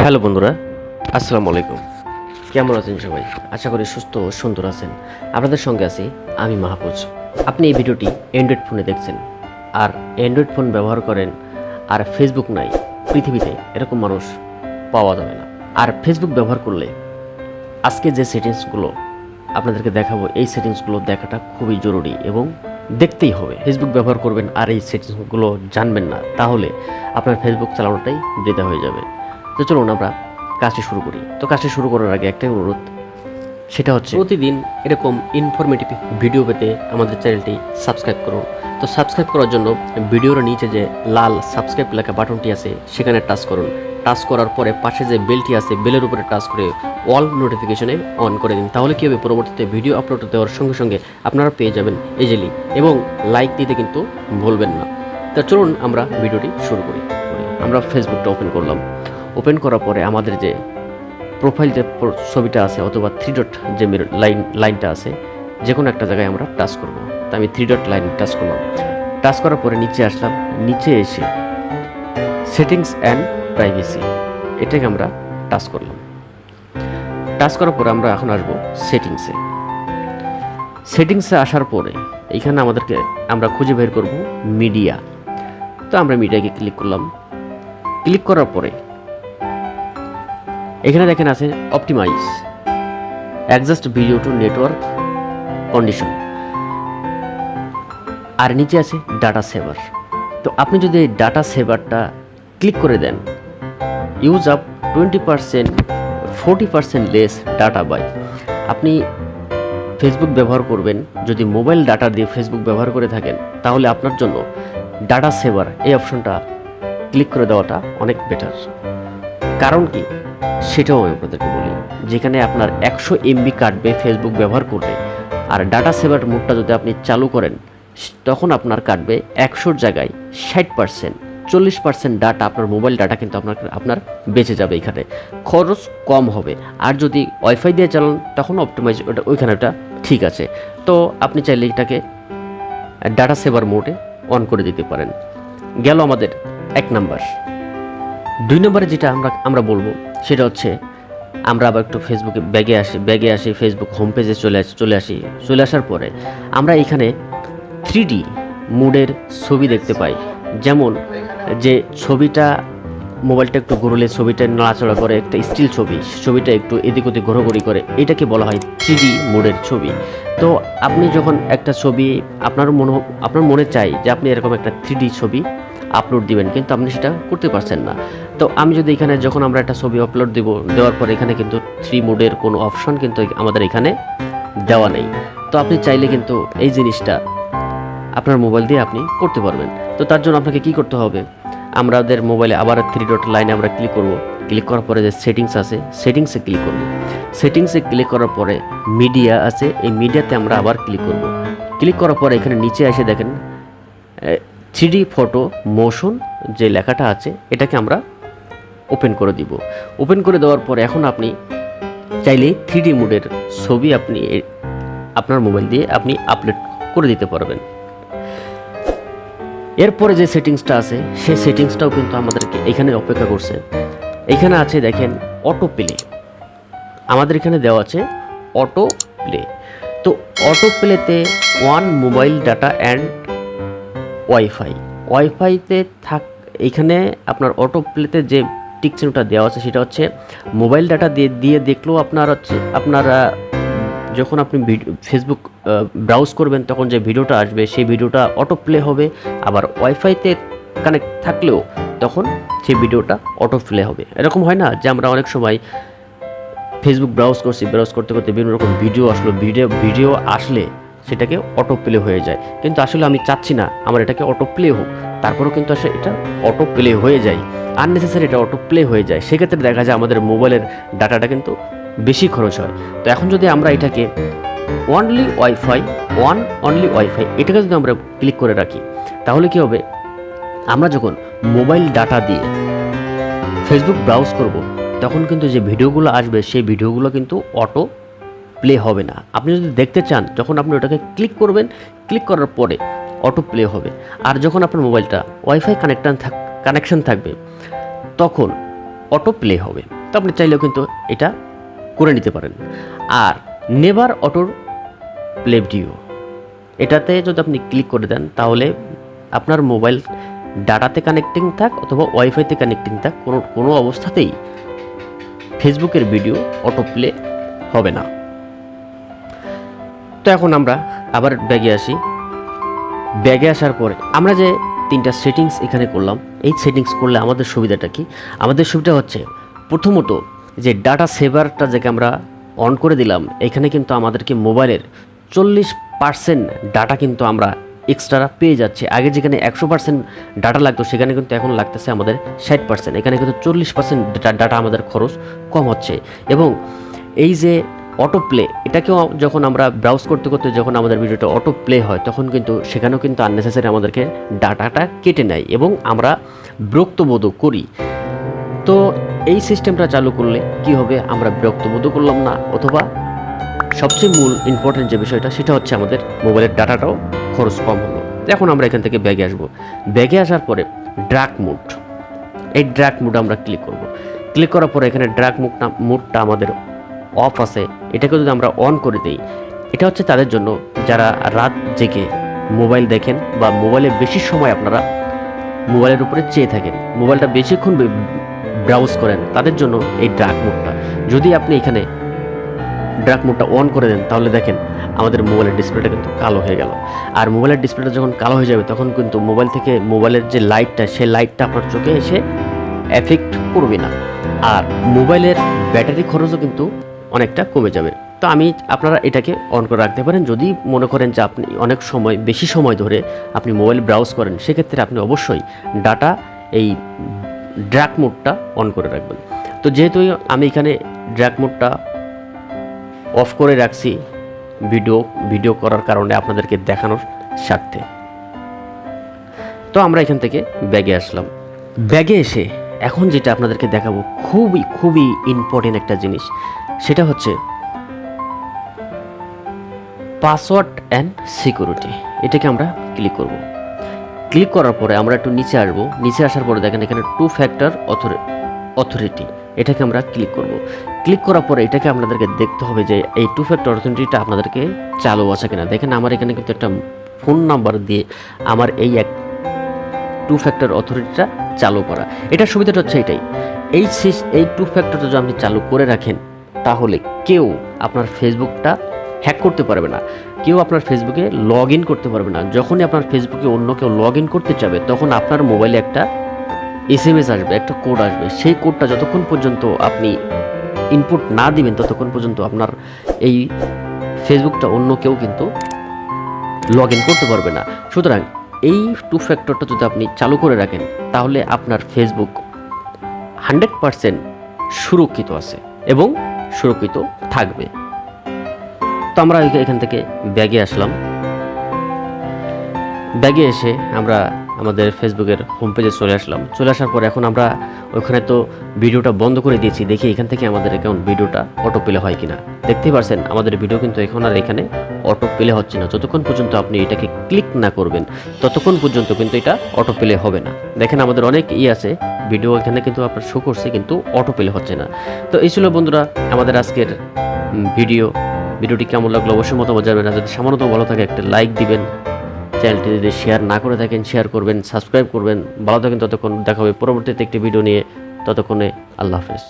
Hello বন্ধুরা, আসসালামু আলাইকুম। কেমন আছেন সবাই? আশা করি সুস্থ ও সুন্দর আছেন। আপনাদের সঙ্গে আছি আমি মাহফুজ। আপনি এই ভিডিওটি অ্যান্ড্রয়েড ফোনে দেখছেন, আর অ্যান্ড্রয়েড ফোন ব্যবহার করেন আর ফেসবুক নাই, পৃথিবীতে এরকম মানুষ পাওয়া যাবে না। আর ফেসবুক ব্যবহার করলে আজকে যে সেটিংসগুলো আপনাদেরকে দেখাবো, এই সেটিংসগুলো দেখাটা খুবই জরুরি এবং দেখতেই হবে। ফেসবুক ব্যবহার করবেন আর এই সেটিংসগুলো জানবেন না, তাহলে আপনার ফেসবুক চালানোটাই বৃথা হয়ে যাবে। তো চলুন আমরা কাজটি শুরু করি। তো কাজটি শুরু করার আগে একটাই অনুরোধ, সেটা হচ্ছে প্রতিদিন এরকম ইনফরমেটিভ ভিডিও পেতে আমাদের চ্যানেলটি সাবস্ক্রাইব করুন। তো সাবস্ক্রাইব করার জন্য ভিডিওর নিচে যে লাল সাবস্ক্রাইব লেখা বাটনটি আছে সেখানে টাচ করুন। টাচ করার পরে পাশে যে বেলটি আছে, বেলের উপরে টাচ করে অল নোটিফিকেশনে অন করে দিন। তাহলে কী হবে, পরবর্তীতে ভিডিও আপলোড দেওয়ার সঙ্গে সঙ্গে আপনারা পেয়ে যাবেন ইজিলি। এবং লাইক দিতে কিন্তু ভুলবেন না। তো চলুন আমরা ভিডিওটি শুরু করি। আমরা ফেসবুকটা ওপেন করলাম। ওপেন করার পরে আমাদের যে প্রোফাইল যে ছবিটা আছে অথবা 3 ডট যে লাইনটা আছে, যে কোনো একটা জায়গায় আমরা টাচ করব। তো আমি 3 ডট লাইন টাচ করলাম। টাচ করার পরে নিচে আসলাম। নিচে এসে সেটিংস অ্যান্ড প্রাইভেসি, এটাকে আমরা টাচ করলাম। টাচ করার পরে আমরা এখন আসবো সেটিংসে। সেটিংসে আসার পরে এইখানে আমাদেরকে আমরা খুঁজে বের করব মিডিয়া। তো আমরা মিডিয়াকে ক্লিক করলাম। ক্লিক করার পরে এখানে দেখেন আছে optimize adjust video to network condition, আর নিচে আছে ডাটা সেভার। তো আপনি যদি এই ডাটা সেভারটা ক্লিক করে দেন, use up 20% 40% less data by. আপনি ফেসবুক ব্যবহার করবেন, যদি মোবাইল ডাটা দিয়ে ফেসবুক ব্যবহার করে থাকেন, তাহলে আপনার জন্য ডাটা সেভার এই অপশনটা ক্লিক করে দেওয়াটা অনেক বেটার। কারণ কি, সেটাও আমি আপনাদেরকে বলি। যেখানে আপনার 100 MB কাটবে ফেসবুক ব্যবহার করলে, আর ডাটা সেভার মোডটা যদি আপনি চালু করেন, তখন আপনার কাটবে 100-র জায়গায় 60%, 40% ডাটা, আপনার মোবাইল ডাটা কিন্তু আপনার বেঁচে যাবে। এখানে খরচ কম হবে। আর যদি ওয়াইফাই দিয়ে চালান তখন অপটিমাইজ ওইখানে ওটা ঠিক আছে। তো আপনি চাইলে এটাকে ডাটা সেভার মোডে অন করে দিতে পারেন। গেল আমাদের 1 নাম্বার। 2 নম্বরে যেটা আমরা বলবো সেটা হচ্ছে, আমরা আবার একটু ফেসবুকে ব্যাগে আসি ফেসবুক হোম পেজে চলে আসার পরে আমরা এখানে 3D মোডের ছবি দেখতে পাই। যেমন যে ছবিটা মোবাইলটা একটু ঘুরলে ছবিটা নাড়াচড়া করে, একটা স্টিল ছবিটা একটু এদিক ওদিক ঘোরাঘুরি করে, এটাকে বলা হয় 3D মোডের ছবি। তো আপনি যখন একটা ছবি আপনার মনে চাই যে আপনি এরকম একটা 3D ছবি আপলোড দিবেন, কিন্তু আপনি সেটা করতে পারছেন না। তো আমি যদি এখানে যখন আমরা একটা ছবি আপলোড দেওয়ার পর এখানে কিন্তু 3 মোডের কোনো অপশন কিন্তু আমাদের এখানে দেওয়া নেই। তো আপনি চাইলে কিন্তু এই জিনিসটা আপনার মোবাইল দিয়ে আপনি করতে পারবেন। তো তার জন্য আপনাকে কি করতে হবে, আমাদের মোবাইলে আবার 3 ডট লাইনে আমরা ক্লিক করব। ক্লিক করার পরে যে সেটিংস আছে, সেটিংসে ক্লিক করব। সেটিংসে ক্লিক করার পরে মিডিয়া আছে, এই মিডিয়াতে আমরা আবার ক্লিক করব। ক্লিক করার পরে এখানে নিচে এসে দেখেন 3D ফটো মোশন যে লেখাটা আছে, এটাকে আমরা ওপেন করে দিব। ওপেন করে দেওয়ার পরে এখন আপনি চাইলে 3D মোডের ছবি আপনি আপনার মোবাইল দিয়ে আপনি আপলোড করে দিতে পারবেন। এরপরে যে সেটিংসটা আছে, সেই সেটিংসটাও কিন্তু আমাদেরকে এখানে অপেক্ষা করছে। এখানে আছে দেখেন অটো প্লে, আমাদের এখানে দেওয়া আছে অটো প্লে। তো অটো প্লেতে ওয়ান মোবাইল ডাটা অ্যান্ড ওয়াইফাইতে এখানে আপনার অটো প্লেতে যে টিক চিহ্নটা দেওয়া আছে সেটা হচ্ছে মোবাইল ডাটা দিয়ে দেখলেও আপনারা যখন আপনি ফেসবুক ব্রাউজ করবেন তখন যে ভিডিওটা আসবে সেই ভিডিওটা অটো প্লে হবে। আবার ওয়াইফাইতে কানেক্ট থাকলেও তখন সেই ভিডিওটা অটো প্লে হবে। এরকম হয় না যে আমরা অনেক সময় ফেসবুক ব্রাউজ করতে করতে বিভিন্ন রকম ভিডিও আসলে সেটাকে অটো প্লে হয়ে যায়, কিন্তু আসলে আমি চাচ্ছি না আমার এটাকে অটো প্লে হোক, তারপরেও কিন্তু আসলে এটা অটো প্লে হয়ে যায়, আননেসেসারি এটা অটো প্লে হয়ে যায়। সেক্ষেত্রে দেখা যায় আমাদের মোবাইলের ডাটাটা কিন্তু বেশি খরচ হয়। তো এখন যদি আমরা এটাকে অনলি ওয়াইফাই এটাকে যদি আমরা ক্লিক করে রাখি, তাহলে কি হবে, আমরা যখন মোবাইল ডাটা দিয়ে ফেসবুক ব্রাউজ করব তখন কিন্তু যে ভিডিওগুলো আসবে সেই ভিডিওগুলো কিন্তু অটো প্লে হবে না। আপনি যদি দেখতে চান, যখন আপনি ওটাকে ক্লিক করবেন, ক্লিক করার পরে অটো প্লে হবে। আর যখন আপনার মোবাইলটা ওয়াইফাই কানেকশন থাকবে তখন অটো প্লে হবে। তো আপনি চাইলেও কিন্তু এটা করে নিতে পারেন। আর নেভার অটো প্লে ভিডিও, এটাতে যদি আপনি ক্লিক করে দেন তাহলে আপনার মোবাইল ডাটাতে কানেক্টিং থাক অথবা ওয়াইফাইতে কানেক্টিং থাক, কোনো অবস্থাতেই ফেসবুকের ভিডিও অটো প্লে হবে না। তো এখন আমরা আবার ব্যাগে আসি। ব্যাগে আসার পরে আমরা যে 3টা সেটিংস এখানে করলাম, এই সেটিংস করলে আমাদের সুবিধাটা কি? আমাদের সুবিধা হচ্ছে প্রথমত যে ডাটা সেভারটা যেটা আমরা অন করে দিলাম, এখানে কিন্তু আমাদেরকে মোবাইলের 40% ডাটা কিন্তু আমরা এক্সট্রা পেয়ে যাচ্ছে। আগে যেখানে 100% ডাটা লাগতো সেখানে কিন্তু এখন লাগতেছে আমাদের 60%। এখানে কিন্তু 40% ডাটা আমাদের খরচ কম হচ্ছে। এবং এই যে অটো প্লে, এটাকেও যখন আমরা ব্রাউজ করতে করতে যখন আমাদের ভিডিওটা অটো প্লে হয় তখন কিন্তু সেখানেও কিন্তু আননেসেসারি আমাদেরকে ডাটাটা কেটে নেয় এবং আমরা বিরক্তবোধ করি। তো এই সিস্টেমটা চালু করলে কি হবে, আমরা বিরক্তবোধ করলাম না, অথবা সবচেয়ে মূল ইম্পর্টেন্ট যে বিষয়টা সেটা হচ্ছে আমাদের মোবাইলের ডাটাটাও খরচ কম হলো। এখন আমরা এখান থেকে ব্যাগে আসবো। ব্যাগে আসার পরে ড্রাগ মোড, এই ড্রাগ মোড আমরা ক্লিক করব। ক্লিক করার পরে এখানে ড্রাগ মোডটা আমাদের অফ আছে, এটাকে যদি আমরা অন করে দিই, এটা হচ্ছে তাদের জন্য যারা রাত জেগে মোবাইল দেখেন বা মোবাইলে বেশি সময় আপনারা মোবাইলের উপরে চেয়ে থাকেন, মোবাইলটা বেশিক্ষণ ব্রাউজ করেন, তাদের জন্য এই ড্রাগ মোডটা। যদি আপনি এখানে ড্রাগ মোডটা অন করে দেন তাহলে দেখেন আমাদের মোবাইলের ডিসপ্লেটা কিন্তু কালো হয়ে গেল। আর মোবাইলের ডিসপ্লেটা যখন কালো হয়ে যাবে তখন কিন্তু মোবাইল থেকে মোবাইলের যে লাইটটা, সেই লাইটটা আপনার চোখে এসে এফেক্ট করবে না। আর মোবাইলের ব্যাটারি খরচও কিন্তু অনেকটা কমে যাবে। তো আপনারা এটাকে অন করে রাখতে পারেন। যদি মনে করেন যে আপনি অনেক সময়, বেশি সময় ধরে আপনি মোবাইল ব্রাউজ করেন, সেক্ষেত্রে আপনি অবশ্যই ডাটা এই ড্রাগ মোডটা অন করে রাখবেন। তো যেহেতু আমি এখানে ড্রাগ মোডটা অফ করে রাখছি ভিডিও করার কারণে, আপনাদেরকে দেখানোর স্বার্থে, তো আমরা এখান থেকে ব্যাগে আসলাম। ব্যাগে এসে এখন যেটা আপনাদেরকে দেখাবো খুবই ইম্পর্টেন্ট একটা জিনিস, সেটা হচ্ছে পাসওয়ার্ড অ্যান্ড সিকিউরিটি। এটাকে আমরা ক্লিক করব। ক্লিক করার পরে আমরা একটু নিচে আসবো। নিচে আসার পরে দেখেন এখানে 2 ফ্যাক্টর অথরিটি, এটাকে আমরা ক্লিক করব। ক্লিক করার পরে এটাকে আপনাদেরকে দেখতে হবে যে এই 2 ফ্যাক্টর অথরিটিটা আপনাদেরকে চালু আছে কিনা। দেখেন আমার এখানে কিন্তু একটা ফোন নাম্বার দিয়ে আমার এই 2 ফ্যাক্টর অথরিটিটা চালু করা। এটার সুবিধাটা হচ্ছে এটাই, এই 2 ফ্যাক্টরটা যদি আপনি চালু করে রাখেন তাহলে কেউ আপনার ফেসবুকটা হ্যাক করতে পারবে না, কেউ আপনার ফেসবুকে লগ ইন করতে পারবে না। যখনই আপনার ফেসবুকে অন্য কেউ লগ ইন করতে চাবে তখন আপনার মোবাইলে একটা SMS আসবে, একটা কোড আসবে। সেই কোডটা যতক্ষণ পর্যন্ত আপনি ইনপুট না দিবেন ততক্ষণ পর্যন্ত আপনার এই ফেসবুকটা অন্য কেউ কিন্তু লগ ইন করতে পারবে না। সুতরাং এই 2 ফ্যাক্টরটা যদি আপনি চালু করে রাখেন তাহলে আপনার ফেসবুক 100% সুরক্ষিত আছে এবং সুরক্ষিত থাকবে। তো আমরা এখান থেকে ব্যাগে আসলাম। ব্যাগে এসে আমরা আমাদের ফেসবুকের হোম পেজে চলে আসলাম। চলে আসার পর এখন আমরা ওখানে তো ভিডিওটা বন্ধ করে দিয়েছি, দেখি এখান থেকে আমাদের অ্যাকাউন্ট ভিডিওটা অটো প্লে হয় কিনা। দেখতেই পারছেন আমাদের ভিডিও কিন্তু এখন আর এখানে অটো প্লে হচ্ছে না। যতক্ষণ পর্যন্ত আপনি এটাকে ক্লিক না করবেন ততক্ষণ পর্যন্ত কিন্তু এটা অটো প্লে হবে না। দেখেন আমাদের অনেক আছে ভিডিও এখানে কিন্তু আপনার শো করছে কিন্তু অটো প্লে হচ্ছে না। তো এই ছিল বন্ধুরা আমাদের আজকের ভিডিওটি কেমন লাগলো অবশ্যই মতামত জানাবেন। আর যদি সামান্যতম ভালো থাকে একটা লাইক দিবেন, চ্যানেলটি যদি শেয়ার না করে থাকেন শেয়ার করবেন, সাবস্ক্রাইব করবেন। ভালো থাকেন, ততক্ষণ দেখা হবে পরবর্তীতে একটি ভিডিও নিয়ে। ততক্ষণে আল্লাহ হাফেজ।